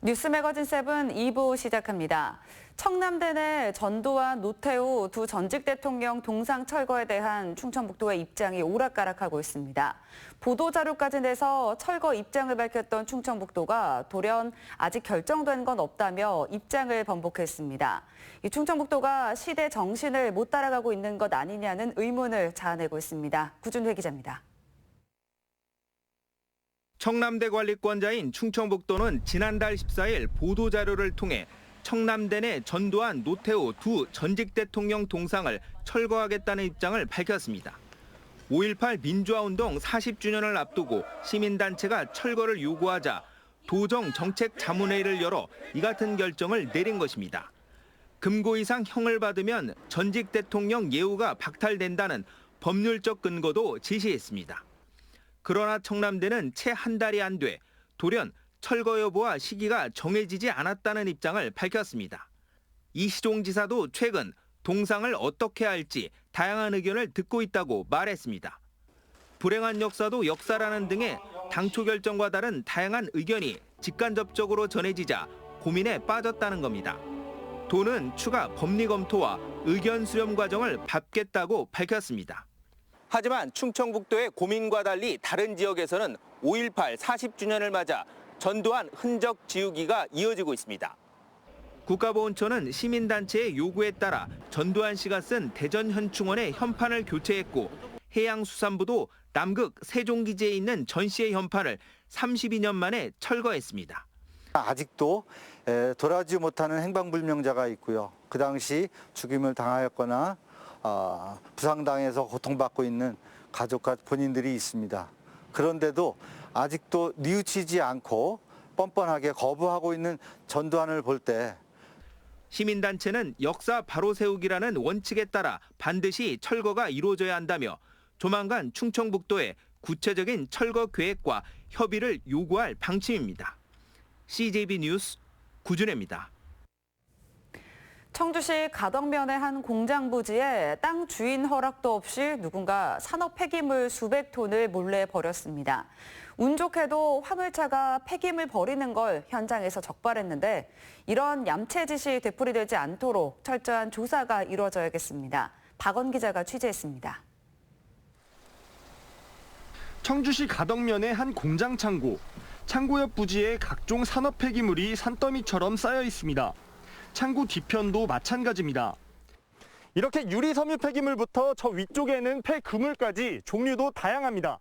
뉴스 매거진 7 2부 시작합니다. 청남대 내 전두환, 노태우 두 전직 대통령 동상 철거에 대한 충청북도의 입장이 오락가락하고 있습니다. 보도자료까지 내서 철거 입장을 밝혔던 충청북도가 돌연 아직 결정된 건 없다며 입장을 번복했습니다. 이 충청북도가 시대 정신을 못 따라가고 있는 것 아니냐는 의문을 자아내고 있습니다. 구준회 기자입니다. 청남대 관리권자인 충청북도는 지난달 14일 보도자료를 통해 청남대 내 전두환, 노태우 두 전직 대통령 동상을 철거하겠다는 입장을 밝혔습니다. 5.18 민주화운동 40주년을 앞두고 시민단체가 철거를 요구하자 도정 정책자문회의를 열어 이 같은 결정을 내린 것입니다. 금고 이상 형을 받으면 전직 대통령 예우가 박탈된다는 법률적 근거도 제시했습니다. 그러나 청남대는 채 한 달이 안 돼 돌연 철거 여부와 시기가 정해지지 않았다는 입장을 밝혔습니다. 이시종 지사도 최근 동상을 어떻게 할지 다양한 의견을 듣고 있다고 말했습니다. 불행한 역사도 역사라는 등의 당초 결정과 다른 다양한 의견이 직간접적으로 전해지자 고민에 빠졌다는 겁니다. 도는 추가 법리 검토와 의견 수렴 과정을 밟겠다고 밝혔습니다. 하지만 충청북도의 고민과 달리 다른 지역에서는 5.18 40주년을 맞아 전두환 흔적 지우기가 이어지고 있습니다. 국가보훈처는 시민단체의 요구에 따라 전두환 씨가 쓴 대전현충원의 현판을 교체했고 해양수산부도 남극 세종기지에 있는 전 씨의 현판을 32년 만에 철거했습니다. 아직도 돌아오지 못하는 행방불명자가 있고요. 그 당시 죽임을 당하였거나 부상당해서 고통받고 있는 가족과 본인들이 있습니다. 그런데도 아직도 뉘우치지 않고 뻔뻔하게 거부하고 있는 전두환을 볼 때 시민단체는 역사 바로 세우기라는 원칙에 따라 반드시 철거가 이루어져야 한다며 조만간 충청북도에 구체적인 철거 계획과 협의를 요구할 방침입니다. CJB 뉴스 구준혜입니다. 청주시 가덕면의 한 공장 부지에 땅 주인 허락도 없이 누군가 산업 폐기물 수백 톤을 몰래 버렸습니다. 운 좋게도 화물차가 폐기물 버리는 걸 현장에서 적발했는데 이런 얌체 짓이 되풀이되지 않도록 철저한 조사가 이루어져야겠습니다. 박원 기자가 취재했습니다. 청주시 가덕면의 한 공장 창고. 창고 옆 부지에 각종 산업 폐기물이 산더미처럼 쌓여 있습니다. 창고 뒤편도 마찬가지입니다. 이렇게 유리 섬유 폐기물부터 저 위쪽에는 폐그물까지 종류도 다양합니다.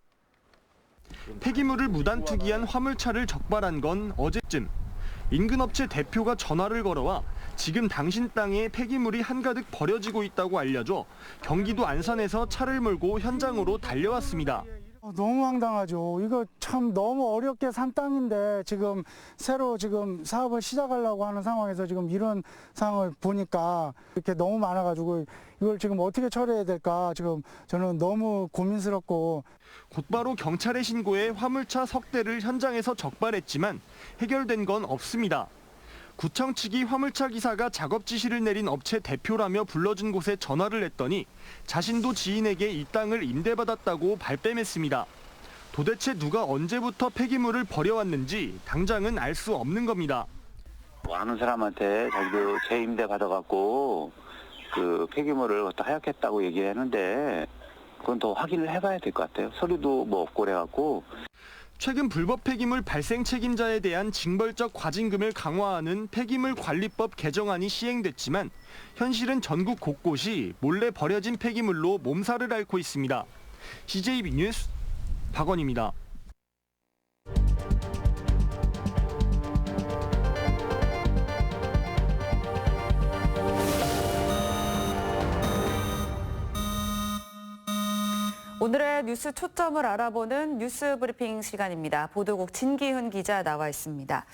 폐기물을 무단 투기한 화물차를 적발한 건 어제쯤. 인근 업체 대표가 전화를 걸어와 지금 당신 땅에 폐기물이 한가득 버려지고 있다고 알려줘 경기도 안산에서 차를 몰고 현장으로 달려왔습니다. 너무 황당하죠. 이거 참 너무 어렵게 산 땅인데 지금 새로 지금 사업을 시작하려고 하는 상황에서 지금 이런 상황을 보니까 이렇게 너무 많아가지고 이걸 지금 어떻게 처리해야 될까 지금 저는 너무 고민스럽고. 곧바로 경찰에 신고해 화물차 석 대를 현장에서 적발했지만 해결된 건 없습니다. 구청 측이 화물차 기사가 작업 지시를 내린 업체 대표라며 불러준 곳에 전화를 했더니 자신도 지인에게 이 땅을 임대받았다고 발뺌했습니다. 도대체 누가 언제부터 폐기물을 버려왔는지 당장은 알 수 없는 겁니다. 아는 사람한테 자기도 재임대 받아갖고 그 폐기물을 하얗겠다고 얘기했는데 그건 더 확인을 해봐야 될 것 같아요. 서류도 뭐 없고 그래갖고. 최근 불법 폐기물 발생 책임자에 대한 징벌적 과징금을 강화하는 폐기물 관리법 개정안이 시행됐지만 현실은 전국 곳곳이 몰래 버려진 폐기물로 몸살을 앓고 있습니다. CJB 뉴스 박원입니다. 오늘의 뉴스 초점을 알아보는 뉴스 브리핑 시간입니다. 보도국 진기훈 기자 나와 있습니다.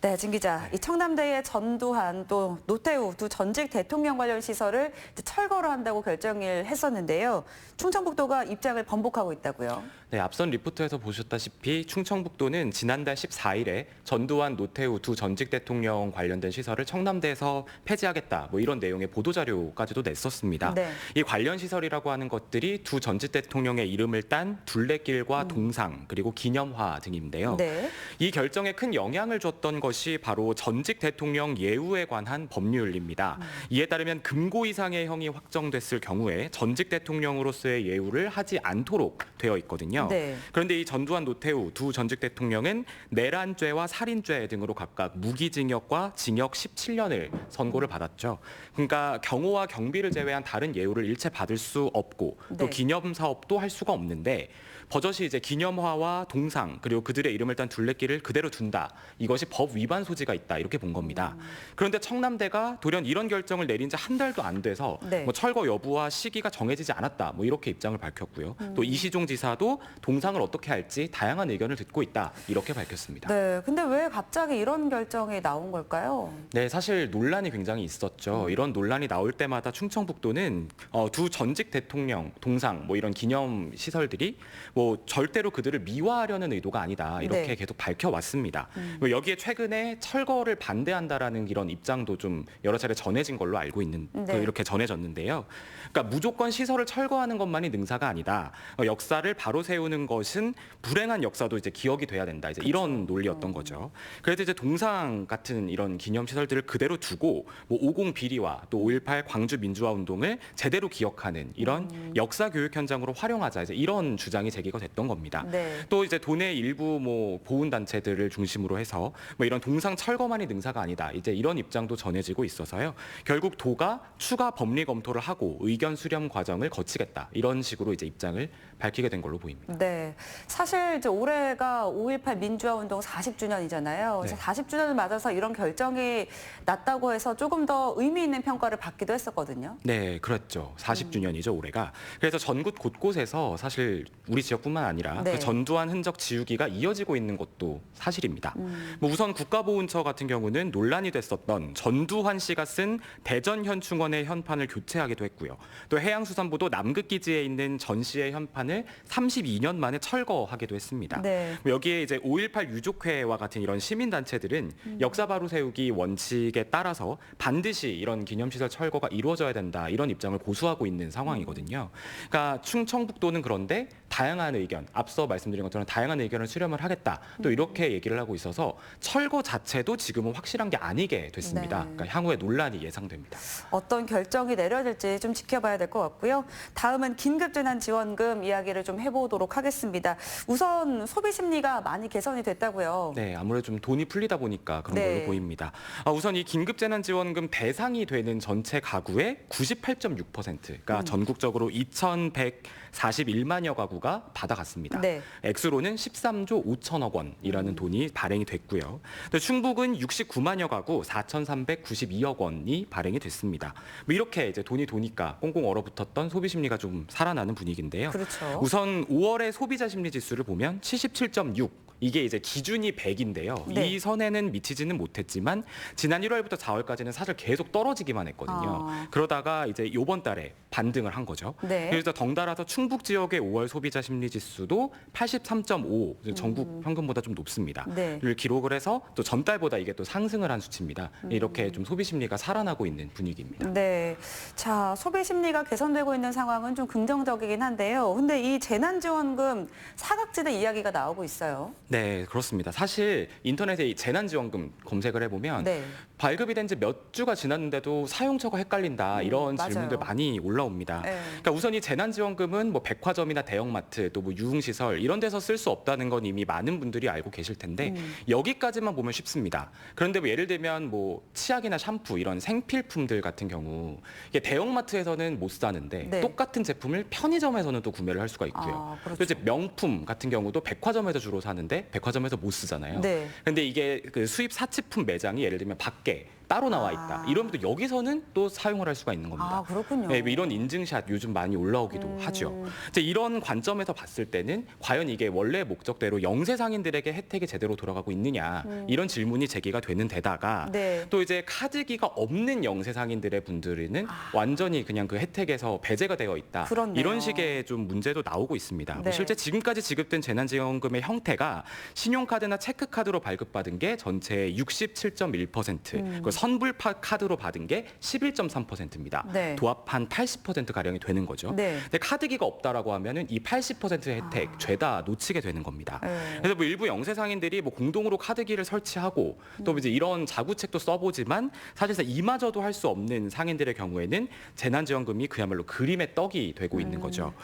네, 진 기자. 이 청남대의 전두환 또 노태우 두 전직 대통령 관련 시설을 철거를 한다고 결정을 했었는데요. 충청북도가 입장을 번복하고 있다고요. 네, 앞선 리포트에서 보셨다시피 충청북도는 지난달 14일에 전두환, 노태우 두 전직 대통령 관련된 시설을 청남대에서 폐지하겠다, 뭐 이런 내용의 보도자료까지도 냈었습니다. 네. 이 관련 시설이라고 하는 것들이 두 전직 대통령의 이름을 딴 둘레길과 동상, 그리고 기념화 등인데요. 네. 이 결정에 큰 영향을 줬던 것이 바로 전직 대통령 예우에 관한 법률입니다. 이에 따르면 금고 이상의 형이 확정됐을 경우에 전직 대통령으로서의 예우를 하지 않도록 되어 있거든요. 네. 그런데 이 전두환, 노태우 두 전직 대통령은 내란죄와 살인죄 등으로 각각 무기징역과 징역 17년을 선고를 받았죠. 그러니까 경호와 경비를 제외한 다른 예우를 일체 받을 수 없고 또 네. 기념 사업도 할 수가 없는데 버젓이 이제 기념화와 동상 그리고 그들의 이름을 딴 둘레길을 그대로 둔다. 이것이 법 위반 소지가 있다. 이렇게 본 겁니다. 그런데 청남대가 돌연 이런 결정을 내린 지 한 달도 안 돼서 네. 뭐 철거 여부와 시기가 정해지지 않았다. 뭐 이렇게 입장을 밝혔고요. 또 이시종 지사도 동상을 어떻게 할지 다양한 의견을 듣고 있다. 이렇게 밝혔습니다. 네. 근데 왜 갑자기 이런 결정이 나온 걸까요? 네, 사실 논란이 굉장히 있었죠. 이런 논란이 나올 때마다 충청북도는 두 전직 대통령 동상 뭐 이런 기념 시설들이 뭐 절대로 그들을 미화하려는 의도가 아니다 이렇게 네. 계속 밝혀왔습니다. 뭐 여기에 최근에 철거를 반대한다라는 이런 입장도 좀 여러 차례 전해진 걸로 알고 있는 네. 이렇게 전해졌는데요. 그러니까 무조건 시설을 철거하는 것만이 능사가 아니다. 역사를 바로 세우는 것은 불행한 역사도 이제 기억이 돼야 된다. 이제 이런 논리였던 거죠. 그래서 이제 동상 같은 이런 기념 시설들을 그대로 두고 뭐 50 비리와 또 5.18 광주 민주화 운동을 제대로 기억하는 이런 역사 교육 현장으로 활용하자. 이제 이런 주장이 제기가 됐던 겁니다. 네. 또 이제 도내 일부 뭐 보훈 단체들을 중심으로 해서 뭐 이런 동상 철거만이 능사가 아니다. 이제 이런 입장도 전해지고 있어서요. 결국 도가 추가 법리 검토를 하고 의견 수렴 과정을 거치겠다. 이런 식으로 이제 입장을 밝히게 된 걸로 보입니다. 네. 사실 이제 올해가 5.18 민주화 운동 40주년이잖아요. 그래서 네. 40주년을 맞아서 이런 결정이 났다고 해서 조금 더 의미 있는 평가를 받기도 했었거든요. 네, 그렇죠. 40주년이죠, 올해가. 그래서 전국 곳곳에서 사실 우리 지역뿐만 아니라 네. 그 전두환 흔적 지우기가 이어지고 있는 것도 사실입니다. 뭐 우선 국가보훈처 같은 경우는 논란이 됐었던 전두환 씨가 쓴 대전현충원의 현판을 교체하기도 했고요. 또 해양수산부도 남극기지에 있는 전 씨의 현판을 32년 만에 철거하기도 했습니다. 네. 뭐 여기에 이제 5.18 유족회와 같은 이런 시민단체들은 역사 바로 세우기 원칙에 따라서 반드시 이런 기념시설 철거가 이루어져야 된다 이런 입장을 고수하고 있는 상황이거든요. 그러니까 충청북도는 그런데 다양한 의견, 앞서 말씀드린 것처럼 다양한 의견을 수렴을 하겠다. 또 이렇게 얘기를 하고 있어서 철거 자체도 지금은 확실한 게 아니게 됐습니다. 네. 그러니까 향후에 논란이 예상됩니다. 어떤 결정이 내려질지 좀 지켜봐야 될 것 같고요. 다음은 긴급재난지원금 이야기를 좀 해보도록 하겠습니다. 우선 소비 심리가 많이 개선이 됐다고요. 네, 아무래도 좀 돈이 풀리다 보니까 그런 네. 걸로 보입니다. 우선 이 긴급재난지원금 대상이 되는 전체 가구의 98.6%, 그러니까 전국적으로 2,141만여 가구가 받아갔습니다. 네. 액수로는 13조 5천억 원이라는 돈이 발행이 됐고요. 또 충북은 69만여 가구 4,392억 원이 발행이 됐습니다. 뭐 이렇게 이제 돈이 도니까 꽁꽁 얼어붙었던 소비 심리가 좀 살아나는 분위기인데요. 그렇죠. 우선 5월의 소비자 심리 지수를 보면 77.6. 이게 이제 기준이 100인데요. 네. 이 선에는 미치지는 못했지만 지난 1월부터 4월까지는 사실 계속 떨어지기만 했거든요. 그러다가 이제 이번 달에 반등을 한 거죠. 네. 그래서 덩달아서 충북 지역의 5월 소비자 심리 지수도 83.5, 전국 평균보다 좀 높습니다. 네. 를 기록을 해서 또 전달보다 이게 또 상승을 한 수치입니다. 이렇게 좀 소비 심리가 살아나고 있는 분위기입니다. 네. 자, 소비 심리가 개선되고 있는 상황은 좀 긍정적이긴 한데요. 근데 이 재난지원금 사각지대 이야기가 나오고 있어요. 네, 그렇습니다. 사실 인터넷에 이 재난지원금 검색을 해보면 네. 발급이 된 지 몇 주가 지났는데도 사용처가 헷갈린다 이런 맞아요. 질문들 많이 올라옵니다. 네. 그러니까 우선 이 재난지원금은 뭐 백화점이나 대형마트 또 뭐 유흥시설 이런 데서 쓸 수 없다는 건 이미 많은 분들이 알고 계실 텐데 여기까지만 보면 쉽습니다. 그런데 뭐 예를 들면 뭐 치약이나 샴푸 이런 생필품들 같은 경우 이게 대형마트에서는 못 사는데 네. 똑같은 제품을 편의점에서는 또 구매를 할 수가 있고요. 그렇죠. 또 이제 명품 같은 경우도 백화점에서 주로 사는데 백화점에서 못 쓰잖아요. 네. 근데 이게 그 수입 사치품 매장이 예를 들면 밖에 따로 나와 있다. 이러면 또 여기서는 또 사용을 할 수가 있는 겁니다. 아, 그렇군요. 네, 이런 인증샷 요즘 많이 올라오기도 하죠. 이제 이런 관점에서 봤을 때는 과연 이게 원래 목적대로 영세 상인들에게 혜택이 제대로 돌아가고 있느냐 이런 질문이 제기가 되는 데다가 네. 또 이제 카드기가 없는 영세 상인들의 분들은 완전히 그냥 그 혜택에서 배제가 되어 있다. 그렇네요. 이런 식의 좀 문제도 나오고 있습니다. 뭐 네. 실제 지금까지 지급된 재난지원금의 형태가 신용카드나 체크카드로 발급받은 게 전체의 67.1%, 그 선불 카드로 받은 게 11.3%입니다. 네. 도합한 80% 가량이 되는 거죠. 네. 근데 카드기가 없다라고 하면은 이 80%의 혜택 죄다 놓치게 되는 겁니다. 네. 그래서 뭐 일부 영세 상인들이 뭐 공동으로 카드기를 설치하고 또 이제 이런 자구책도 써보지만 사실상 이마저도 할 수 없는 상인들의 경우에는 재난지원금이 그야말로 그림의 떡이 되고 있는 거죠.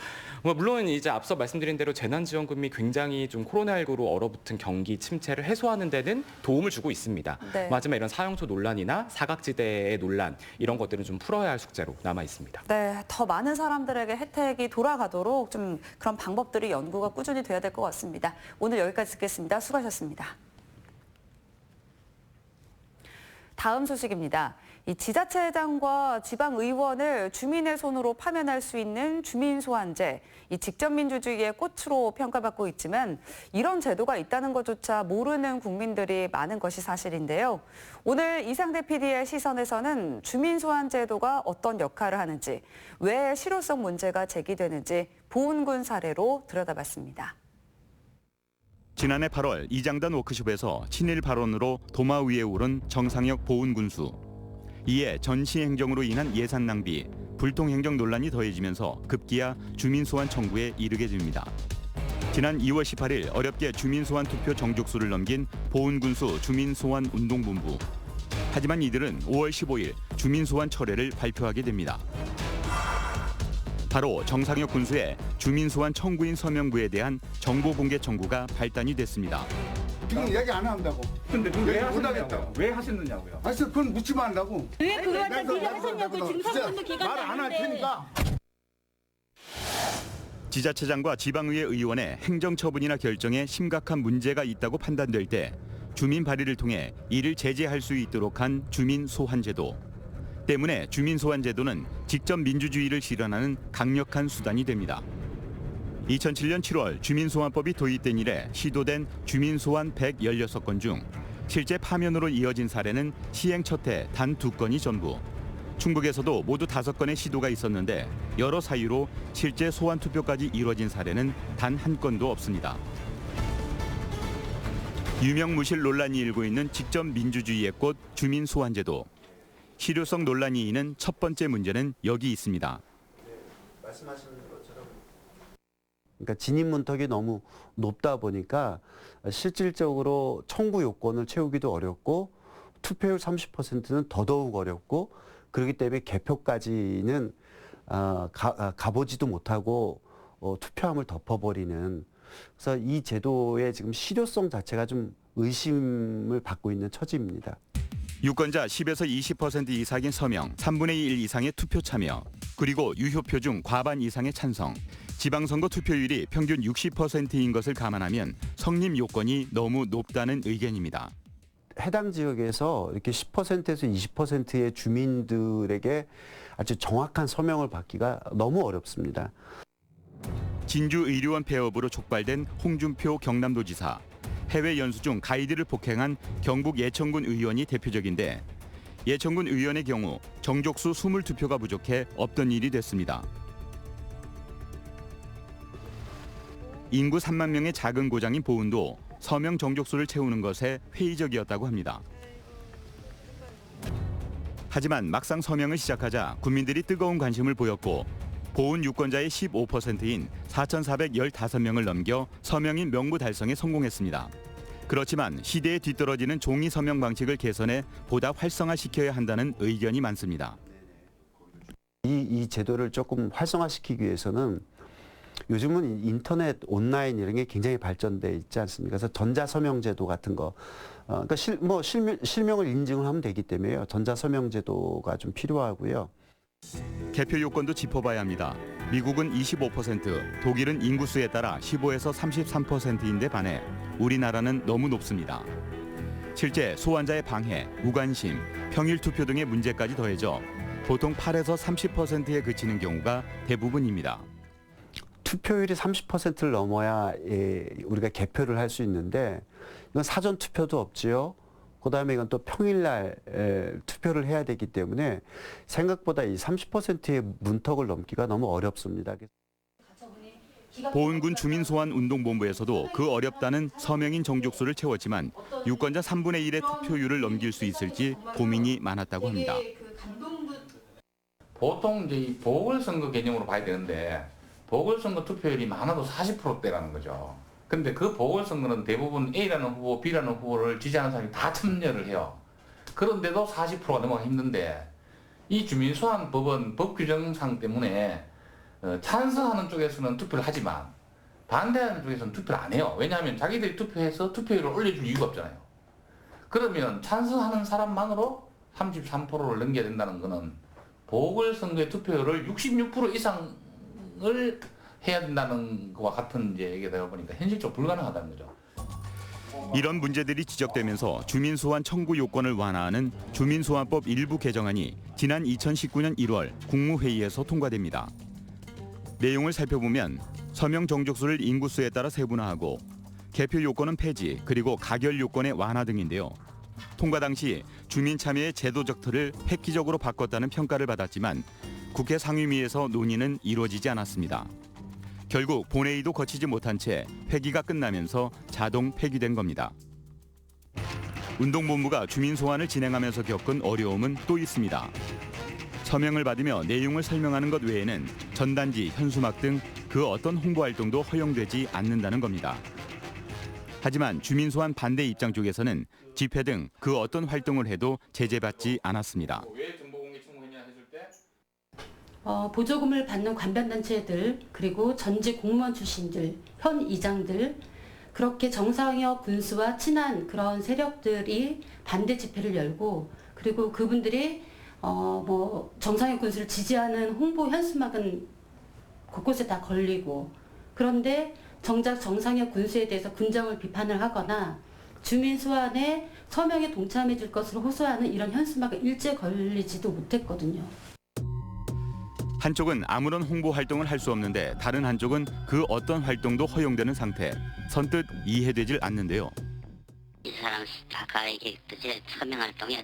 뭐 물론 이제 앞서 말씀드린 대로 재난지원금이 굉장히 좀 코로나19로 얼어붙은 경기 침체를 해소하는 데는 도움을 주고 있습니다. 네. 하지만 이런 사용처 논란이나 사각지대의 논란 이런 것들은 좀 풀어야 할 숙제로 남아 있습니다. 네, 더 많은 사람들에게 혜택이 돌아가도록 좀 그런 방법들이 연구가 꾸준히 돼야 될 것 같습니다. 오늘 여기까지 듣겠습니다. 수고하셨습니다. 다음 소식입니다. 이 지자체장과 지방의원을 주민의 손으로 파면할 수 있는 주민소환제, 이 직접민주주의의 꽃으로 평가받고 있지만 이런 제도가 있다는 것조차 모르는 국민들이 많은 것이 사실인데요. 오늘 이상대 PD의 시선에서는 주민소환제도가 어떤 역할을 하는지, 왜 실효성 문제가 제기되는지 보은군 사례로 들여다봤습니다. 지난해 8월 이장단 워크숍에서 친일 발언으로 도마 위에 오른 정상혁 보훈군수. 이에 전시 행정으로 인한 예산 낭비, 불통 행정 논란이 더해지면서 급기야 주민소환 청구에 이르게 됩니다. 지난 2월 18일 어렵게 주민소환 투표 정족수를 넘긴 보훈군수 주민소환 운동본부. 하지만 이들은 5월 15일 주민소환 철회를 발표하게 됩니다. 바로 정상혁 군수의 주민소환 청구인 서명부에 대한 정보공개 청구가 발단이 됐습니다. 지금 얘기 안 한다고. 근데 왜 하셨냐고요? 하겠다고. 왜 하셨느냐고요? 아니, 그건 묻지만 한다고. 왜 그걸 갖다 미리 하셨냐고 증상권도 기간 말 안 할 테니까. 지자체장과 지방의회 의원의 행정처분이나 결정에 심각한 문제가 있다고 판단될 때 주민 발의를 통해 이를 제재할 수 있도록 한 주민소환제도. 때문에 주민소환제도는 직접 민주주의를 실현하는 강력한 수단이 됩니다. 2007년 7월 주민소환법이 도입된 이래 시도된 주민소환 116건 중 실제 파면으로 이어진 사례는 시행 첫 해 단 2건이 전부. 충북에서도 모두 5건의 시도가 있었는데 여러 사유로 실제 소환 투표까지 이뤄진 사례는 단 1건도 없습니다. 유명무실 논란이 일고 있는 직접 민주주의의 꽃 주민소환제도. 실효성 논란이 있는 첫 번째 문제는 여기 있습니다. 말씀하시는 것처럼 그러니까 진입 문턱이 너무 높다 보니까 실질적으로 청구 요건을 채우기도 어렵고 투표율 30%는 더더욱 어렵고 그렇기 때문에 개표까지는 가보지도 못하고 투표함을 덮어버리는 그래서 이 제도의 지금 실효성 자체가 좀 의심을 받고 있는 처지입니다. 유권자 10에서 20% 이상의 서명, 3분의 1 이상의 투표 참여, 그리고 유효표 중 과반 이상의 찬성, 지방선거 투표율이 평균 60%인 것을 감안하면 성립 요건이 너무 높다는 의견입니다. 해당 지역에서 이렇게 10%에서 20%의 주민들에게 아주 정확한 서명을 받기가 너무 어렵습니다. 진주의료원 폐업으로 촉발된 홍준표 경남도지사. 해외 연수 중 가이드를 폭행한 경북 예천군 의원이 대표적인데 예천군 의원의 경우 정족수 20투표가 부족해 없던 일이 됐습니다. 인구 3만 명의 작은 고장인 보은도 서명 정족수를 채우는 것에 회의적이었다고 합니다. 하지만 막상 서명을 시작하자 국민들이 뜨거운 관심을 보였고 보훈 유권자의 15%인 4,415명을 넘겨 서명인 명부 달성에 성공했습니다. 그렇지만 시대에 뒤떨어지는 종이 서명 방식을 개선해 보다 활성화시켜야 한다는 의견이 많습니다. 이 제도를 조금 활성화시키기 위해서는 요즘은 인터넷, 온라인 이런 게 굉장히 발전돼 있지 않습니까? 그래서 전자서명제도 같은 거, 그러니까 실명을 인증을 하면 되기 때문에요. 전자서명제도가 좀 필요하고요. 개표 요건도 짚어봐야 합니다. 미국은 25%, 독일은 인구수에 따라 15에서 33%인데 반해 우리나라는 너무 높습니다. 실제 소환자의 방해, 무관심, 평일 투표 등의 문제까지 더해져 보통 8에서 30%에 그치는 경우가 대부분입니다. 투표율이 30%를 넘어야 우리가 개표를 할 수 있는데 이건 사전 투표도 없지요. 그다음에 이건 또 평일날 투표를 해야 되기 때문에 생각보다 이 30%의 문턱을 넘기가 너무 어렵습니다. 보은군 주민소환운동본부에서도 그 어렵다는 서명인 정족수를 채웠지만 유권자 3분의 1의 투표율을 넘길 수 있을지 고민이 많았다고 합니다. 보통 이제 이 보궐선거 개념으로 봐야 되는데 보궐선거 투표율이 많아도 40%대라는 거죠. 근데 그 보궐선거는 대부분 A라는 후보, B라는 후보를 지지하는 사람이 다 참여를 해요. 그런데도 40%가 넘어가 힘든데 이 주민소환법은 법 규정상 때문에 찬성하는 쪽에서는 투표를 하지만 반대하는 쪽에서는 투표를 안 해요. 왜냐하면 자기들이 투표해서 투표율을 올려줄 이유가 없잖아요. 그러면 찬성하는 사람만으로 33%를 넘겨야 된다는 것은 보궐선거의 투표율을 66% 이상을 해야 된다는 것과 같은 이제 얘기가 되다 보니까 현실적으로 불가능하다는 거죠. 이런 문제들이 지적되면서 주민소환 청구 요건을 완화하는 주민소환법 일부 개정안이 지난 2019년 1월 국무회의에서 통과됩니다. 내용을 살펴보면 서명 정족수를 인구수에 따라 세분화하고 개표 요건은 폐지 그리고 가결 요건의 완화 등인데요. 통과 당시 주민 참여의 제도적 틀을 획기적으로 바꿨다는 평가를 받았지만 국회 상임위에서 논의는 이루어지지 않았습니다. 결국 본회의도 거치지 못한 채 회기가 끝나면서 자동 폐기된 겁니다. 운동본부가 주민소환을 진행하면서 겪은 어려움은 또 있습니다. 서명을 받으며 내용을 설명하는 것 외에는 전단지, 현수막 등 그 어떤 홍보 활동도 허용되지 않는다는 겁니다. 하지만 주민소환 반대 입장 쪽에서는 집회 등 그 어떤 활동을 해도 제재받지 않았습니다. 왜 정보공개 청구했냐 했을 때 보조금을 받는 관변단체들 그리고 전직 공무원 출신들, 현 이장들 그렇게 정상혁 군수와 친한 그런 세력들이 반대 집회를 열고 그리고 그분들이 정상혁 군수를 지지하는 홍보 현수막은 곳곳에 다 걸리고 그런데 정작 정상혁 군수에 대해서 군정을 비판을 하거나 주민 소환에 서명에 동참해 줄 것을 호소하는 이런 현수막을 일제 걸리지도 못했거든요. 한쪽은 아무런 홍보 활동을 할 수 없는데 다른 한쪽은 그 어떤 활동도 허용되는 상태. 선뜻 이해되질 않는데요. 이 사람 아까 얘기했듯이 서명 활동이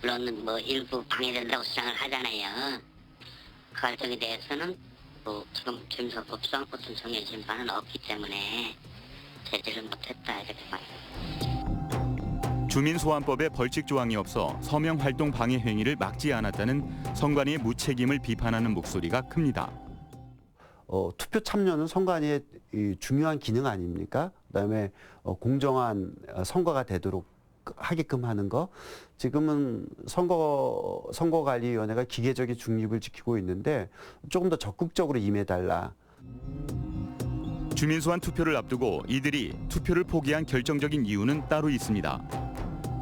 물론 일부 방해된다고 주장을 하잖아요. 그 활동에 대해서는 지금 주민소환법상 어떤 정해진 바는 없기 때문에 제재를 못했다 이렇게 봐요. 주민소환법에 벌칙 조항이 없어 서명 활동 방해 행위를 막지 않았다는 선관위의 무책임을 비판하는 목소리가 큽니다. 투표 참여는 선관위의 중요한 기능 아닙니까? 그다음에 공정한 선거가 되도록 하게끔 하는 거. 지금은 선거관리위원회가 기계적인 중립을 지키고 있는데 조금 더 적극적으로 임해달라. 주민소환 투표를 앞두고 이들이 투표를 포기한 결정적인 이유는 따로 있습니다.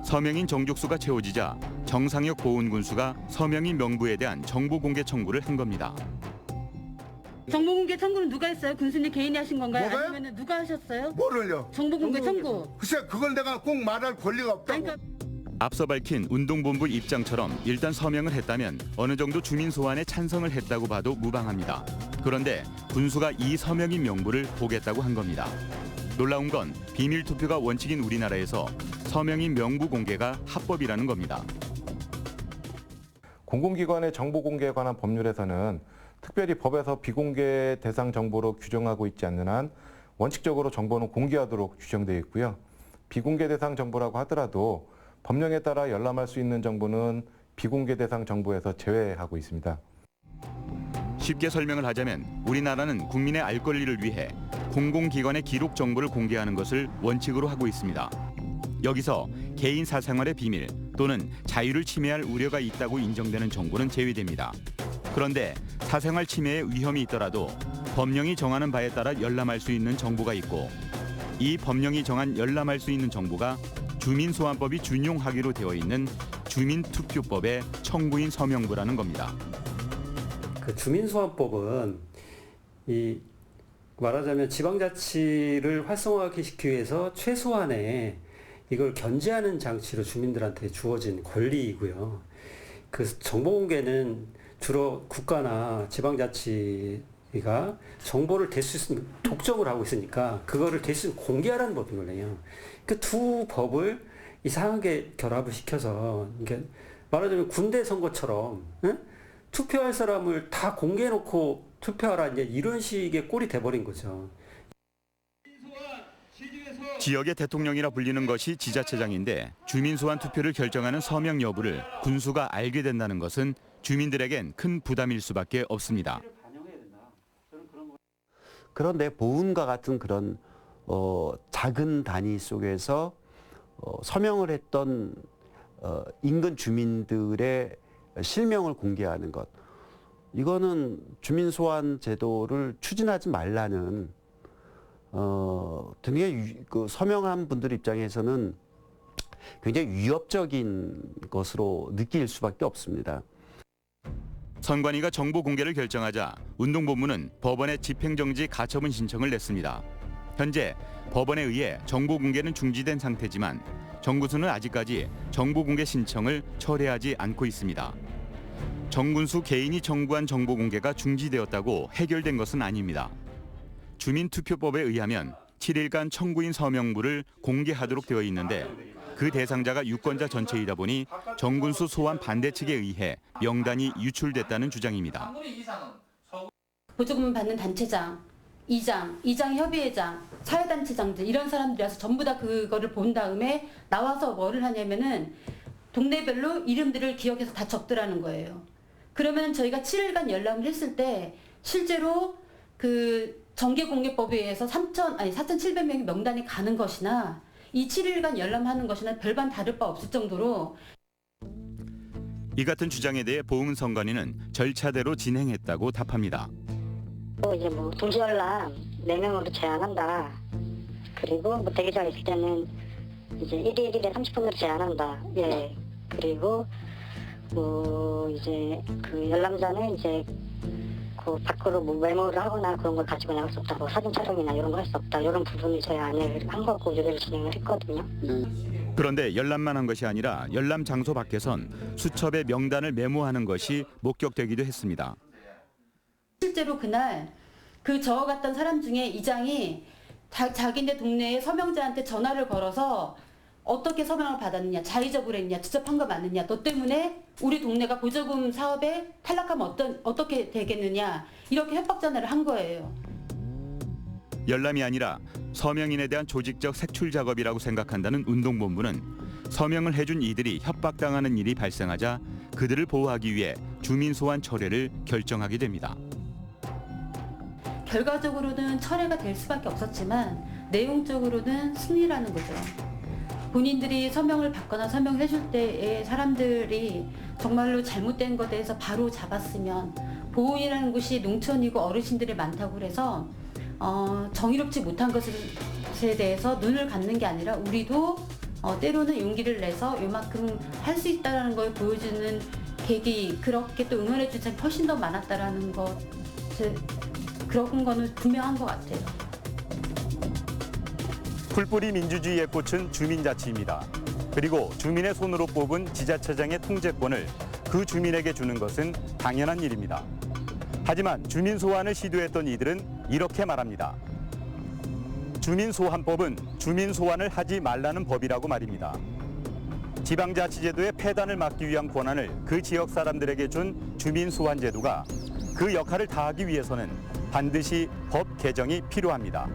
서명인 정족수가 채워지자 정상혁 보훈군수가 서명인 명부에 대한 정보 공개 청구를 한 겁니다. 정보공개 청구는 누가 했어요? 군수님 개인이 하신 건가요? 뭐가요? 아니면 누가 하셨어요? 뭐를요? 정보공개 청구. 글쎄 그걸 내가 꼭 말할 권리가 없다고. 앞서 밝힌 운동본부 입장처럼 일단 서명을 했다면 어느 정도 주민소환에 찬성을 했다고 봐도 무방합니다. 그런데 군수가 이 서명인 명부를 보겠다고 한 겁니다. 놀라운 건 비밀투표가 원칙인 우리나라에서 서명인 명부 공개가 합법이라는 겁니다. 공공기관의 정보 공개에 관한 법률에서는 특별히 법에서 비공개 대상 정보로 규정하고 있지 않는 한 원칙적으로 정보는 공개하도록 규정되어 있고요. 비공개 대상 정보라고 하더라도 법령에 따라 열람할 수 있는 정보는 비공개 대상 정보에서 제외하고 있습니다. 쉽게 설명을 하자면 우리나라는 국민의 알 권리를 위해 공공기관의 기록 정보를 공개하는 것을 원칙으로 하고 있습니다. 여기서 개인 사생활의 비밀 또는 자유를 침해할 우려가 있다고 인정되는 정보는 제외됩니다. 그런데 사생활 침해의 위험이 있더라도 법령이 정하는 바에 따라 열람할 수 있는 정보가 있고 이 법령이 정한 열람할 수 있는 정보가 주민소환법이 준용하기로 되어 있는 주민투표법의 청구인 서명부라는 겁니다. 그 주민소환법은 말하자면 지방자치를 활성화시키기 위해서 최소한의 이걸 견제하는 장치로 주민들한테 주어진 권리이고요. 그 정보 공개는 주로 국가나 지방자치가 정보를 될 수 있으면 독점을 하고 있으니까 그거를 될 수 있으면 공개하라는 법이거든요. 그 두 법을 이상하게 결합을 시켜서 이게 말하자면 군대 선거처럼 투표할 사람을 다 공개해놓고 투표하라 이제 이런 식의 꼴이 돼버린 거죠. 지역의 대통령이라 불리는 것이 지자체장인데 주민 소환 투표를 결정하는 서명 여부를 군수가 알게 된다는 것은 주민들에겐 큰 부담일 수밖에 없습니다. 그런데 보훈과 같은 그런 작은 단위 속에서 서명을 했던 인근 주민들의 실명을 공개하는 것, 이거는 주민 소환 제도를 추진하지 말라는 굉장히 그 서명한 분들 입장에서는 굉장히 위협적인 것으로 느낄 수밖에 없습니다. 선관위가 정보 공개를 결정하자 운동본부는 법원에 집행정지 가처분 신청을 냈습니다. 현재 법원에 의해 정보 공개는 중지된 상태지만 정군수는 아직까지 정보 공개 신청을 철회하지 않고 있습니다. 정군수 개인이 청구한 정보 공개가 중지되었다고 해결된 것은 아닙니다. 주민투표법에 의하면 7일간 청구인 서명부를 공개하도록 되어 있는데 그 대상자가 유권자 전체이다 보니 정군수 소환 반대 측에 의해 명단이 유출됐다는 주장입니다. 보조금을 받는 단체장, 이장 협의회장, 사회단체장들 이런 사람들이라서 전부 다 그거를 본 다음에 나와서 뭐를 하냐면은 동네별로 이름들을 기억해서 다 적더라는 거예요. 그러면 저희가 7일간 열람을 했을 때 실제로 그 정계공개법에 의해서 4,700명이 명단이 가는 것이나 이 7일간 열람하는 것이나 별반 다를 바 없을 정도로 이 같은 주장에 대해 보훈선관위는 절차대로 진행했다고 답합니다. 이제 동시 열람 4명으로 제한한다. 그리고 대기자가 있을 때는 이제 1일에 30분으로 제한한다. 예. 그리고 이제 그 열람자는 이제 그 밖으로 메모를 하거나 그런 걸 가지고 나갈 수 없다. 사진 촬영이나 이런 거 할 수 없다. 이런 부분을 저희 안에 한 거고 이대로 진행을 했거든요. 그런데 열람만 한 것이 아니라 열람 장소 밖에선 수첩에 명단을 메모하는 것이 목격되기도 했습니다. 실제로 그날 그 저어갔던 사람 중에 이장이 자기네 동네에 서명자한테 전화를 걸어서 어떻게 서명을 받았느냐, 자의적으로 했느냐, 직접 한 거 맞느냐, 너 때문에 우리 동네가 보조금 사업에 탈락하면 어떻게 되겠느냐 이렇게 협박 전화를 한 거예요. 열람이 아니라 서명인에 대한 조직적 색출 작업이라고 생각한다는 운동본부는 서명을 해준 이들이 협박당하는 일이 발생하자 그들을 보호하기 위해 주민 소환 철회를 결정하게 됩니다. 결과적으로는 철회가 될 수밖에 없었지만 내용적으로는 승리라는 거죠. 본인들이 서명을 받거나 서명을 해줄 때에 사람들이 정말로 잘못된 것에 대해서 바로 잡았으면 보훈이라는 곳이 농촌이고 어르신들이 많다고 그래서 정의롭지 못한 것에 대해서 눈을 감는 게 아니라 우리도 때로는 용기를 내서 요만큼 할 수 있다는 걸 보여주는 계기, 그렇게 또 응원해 주는 사람이 훨씬 더 많았다라는 것, 그런 거는 분명한 것 같아요. 풀뿌리 민주주의의 꽃은 주민자치입니다. 그리고 주민의 손으로 뽑은 지자체장의 통제권을 그 주민에게 주는 것은 당연한 일입니다. 하지만 주민 소환을 시도했던 이들은 이렇게 말합니다. 주민 소환법은 주민 소환을 하지 말라는 법이라고 말입니다. 지방자치제도의 폐단을 막기 위한 권한을 그 지역 사람들에게 준 주민 소환 제도가 그 역할을 다하기 위해서는 반드시 법 개정이 필요합니다.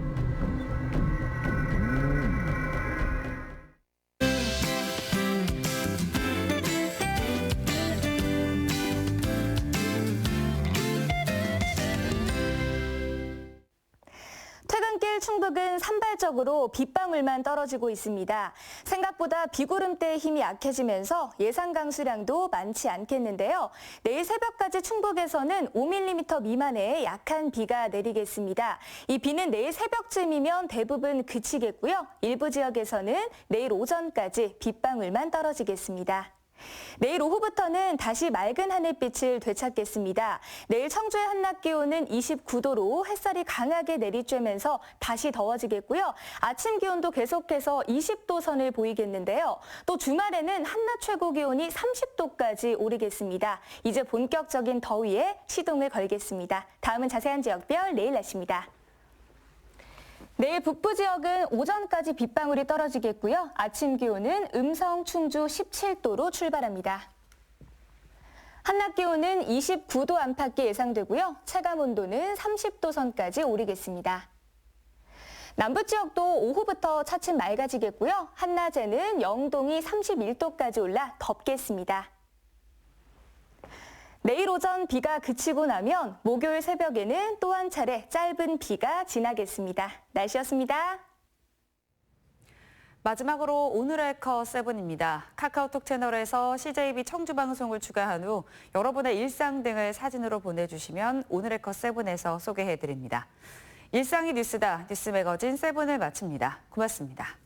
퇴근길 충북은 산발적으로 빗방울만 떨어지고 있습니다. 생각보다 비구름대의 힘이 약해지면서 예상 강수량도 많지 않겠는데요. 내일 새벽까지 충북에서는 5mm 미만의 약한 비가 내리겠습니다. 이 비는 내일 새벽쯤이면 대부분 그치겠고요. 일부 지역에서는 내일 오전까지 빗방울만 떨어지겠습니다. 내일 오후부터는 다시 맑은 하늘빛을 되찾겠습니다. 내일 청주의 한낮 기온은 29도로 햇살이 강하게 내리쬐면서 다시 더워지겠고요. 아침 기온도 계속해서 20도 선을 보이겠는데요. 또 주말에는 한낮 최고 기온이 30도까지 오르겠습니다. 이제 본격적인 더위에 시동을 걸겠습니다. 다음은 자세한 지역별 내일 날씨입니다. 내일 북부 지역은 오전까지 빗방울이 떨어지겠고요. 아침 기온은 음성, 충주 17도로 출발합니다. 한낮 기온은 29도 안팎이 예상되고요. 체감 온도는 30도 선까지 오르겠습니다. 남부 지역도 오후부터 차츰 맑아지겠고요. 한낮에는 영동이 31도까지 올라 덥겠습니다. 내일 오전 비가 그치고 나면 목요일 새벽에는 또 한 차례 짧은 비가 지나겠습니다. 날씨였습니다. 마지막으로 오늘의 컷7입니다. 카카오톡 채널에서 CJB 청주 방송을 추가한 후 여러분의 일상 등을 사진으로 보내주시면 오늘의 컷7에서 소개해드립니다. 일상이 뉴스다. 뉴스 매거진 7을 마칩니다. 고맙습니다.